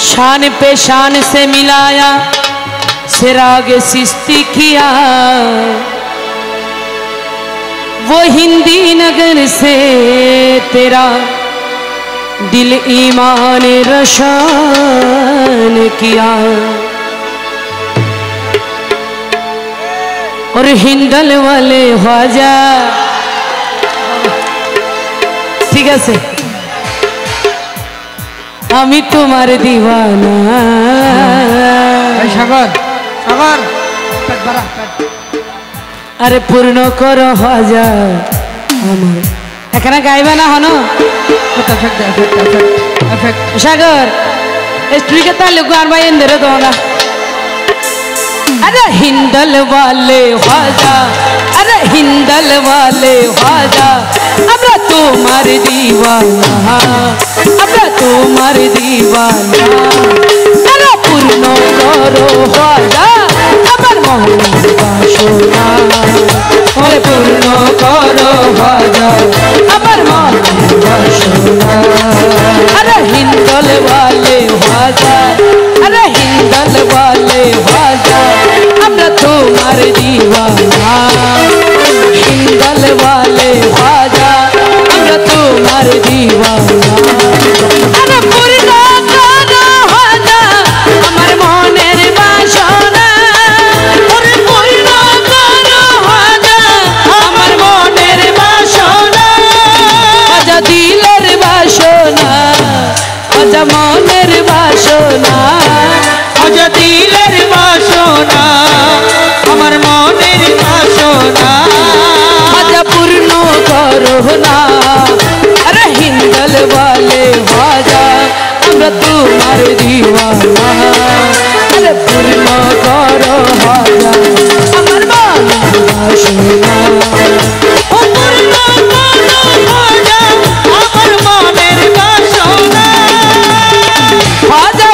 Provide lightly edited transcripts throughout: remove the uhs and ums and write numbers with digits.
शान पे शान से मिलाया सिराग सिस्ती किया वो हिंदी नगर से तेरा दिल ईमान रोशन किया और हिंदल वाले ख्वाजा ठीक है আমি তোমার দিওয়ানা সাগর সাগর আরে পূর্ণ করো হাজা আমার এখানে গাইবে না হনো সাগর স্ট্রিকে তাহলে গান বাইন ধরে তোমরা अरे हिंदल वाले ख्वाजा अरे हिंदल वाले ख्वाजा अब तुम्हार दीवाना अब तुम्हार दीवाना अरे पूर्ण करो ख्वाजा अमर मोहम्मद का सोना अरे पूर्ण करो ख्वाजा अमर मोहम्मद का सोना अरे हिंदल वाले ख्वाजा अरे हिंदल वाले ख्वाजा আমরা তোমার দিওয়ানা হিंदल वाले ख्वाजा আমরা তোমার দিওয়ানা আরে পূর্ণ করো খ্বাজা আমার মনের বাসনা আরে পূর্ণ করো খ্বাজা আমার মনের বাসনা খ্বাজা দিলের বাসনা খ্বাজা মনের বাসনা খ্বাজা দিলের বাসনা আমার মনের বাসনা খ্বাজা পূর্ণ করো না আরে হিंदल वाले খ্বাজা আমরা তোমার দিওয়ানা আরে পূর্ণ করো খ্বাজা আমার মনের বাসনা ও পূর্ণ করো খ্বাজা আমার মনের বাসনা খ্বাজা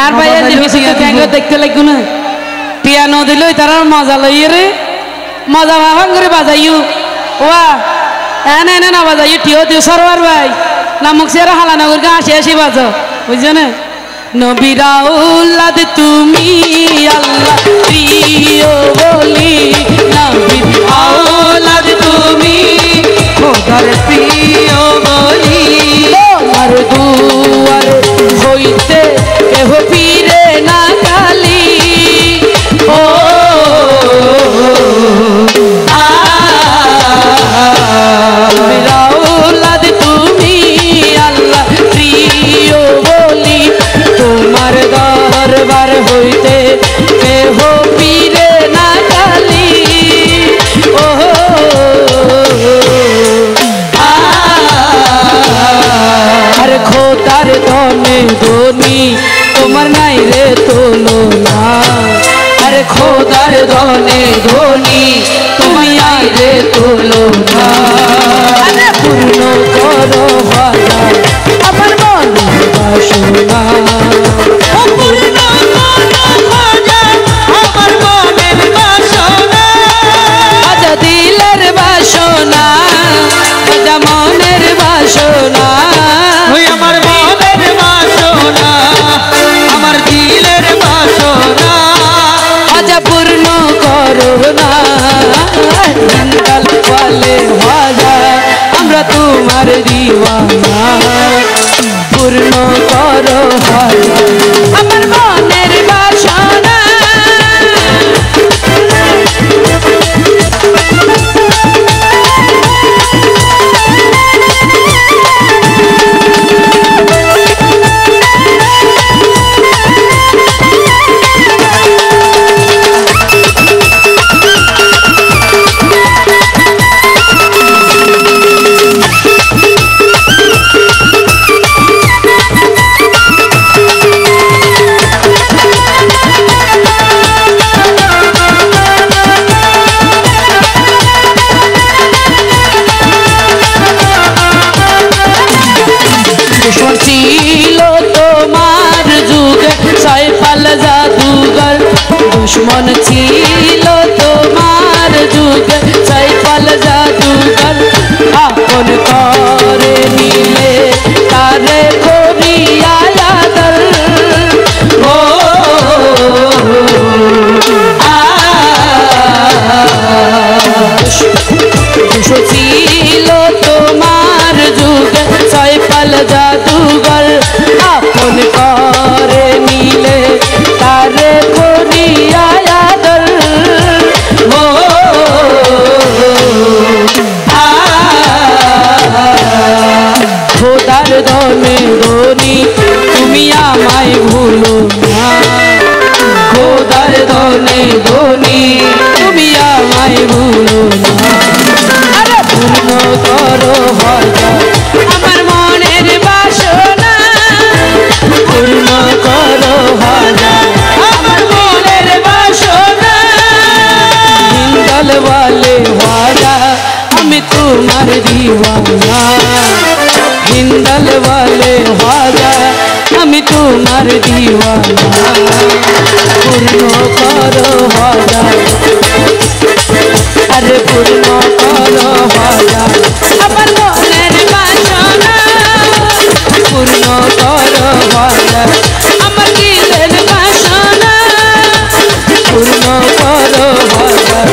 আর ভাই এই মিউজিক গ্যাঙ্গো দেখতে লাগু না পিয়ানো দিল তারা মজা লই রে মজা ভাঙ করে বাজাইও ওয়া এনে এনে না বাজাইও টিও দিও সরওয়ার ভাই নামক সেরা হালানগর গা আসে আসি বাজো বুঝছো না নবীর আওলাদ তুমি আল্লাহ প্রিয় বলি নবীর আওলাদ তুমি খোদার প্রিয় বলি তোমার দুয়ার হইতে কেহ ফিরে না খালি ও আওলাদ তুমি আল্লাহ প্রিয় বলি তোমার দরবার হইতে কেহ ফিরে না খালি ও আরে খোদার ধনে ধনী তোমার নাই রে তুলনা আরে খোদার ধনে ধনী তুমি নাই রে তুলনা আরে পূর্ণ করো খ্বাজা আমার মনের বাসনা ও পূর্ণ করো খ্বাজা আমার মনের বাসনা খ্বাজা দিলের বাসনা খ্বাজা মনের বাসনা ওই আমার মন ছিল তোমার যুগে সাইফাল জাদুঘর দুশ্মন ছিল তোমার যুগে সাইফাল জাদুঘর আপন করে নিলে তারে করিয়া আদর ও ছিল তোমার যুগে সাইফাল জাদুঘর আপন করে নিলে তারে করিয়া আদর ও খোদার ধনে ধনী তুমি আমায় ভুলো না খোদার ধনে ধনী তুমি আমায় ভুলো না আরে পূর্ণ করো হাজার আমার মনের বাসনা পূর্ণ করো হাজার আমার মনের বাসনা হিন্দল वाले वाला আমি তোমার দিওয়ানা हिंदल वाले वाला আমি তোমার দিওয়ানা পূর্ণ করো হাজার আরে পূর্ণ করো হাজার আমার মনের বাসনা পূর্ণ করো হাজার আমার দিলের বাসনা পূর্ণ করো হাজার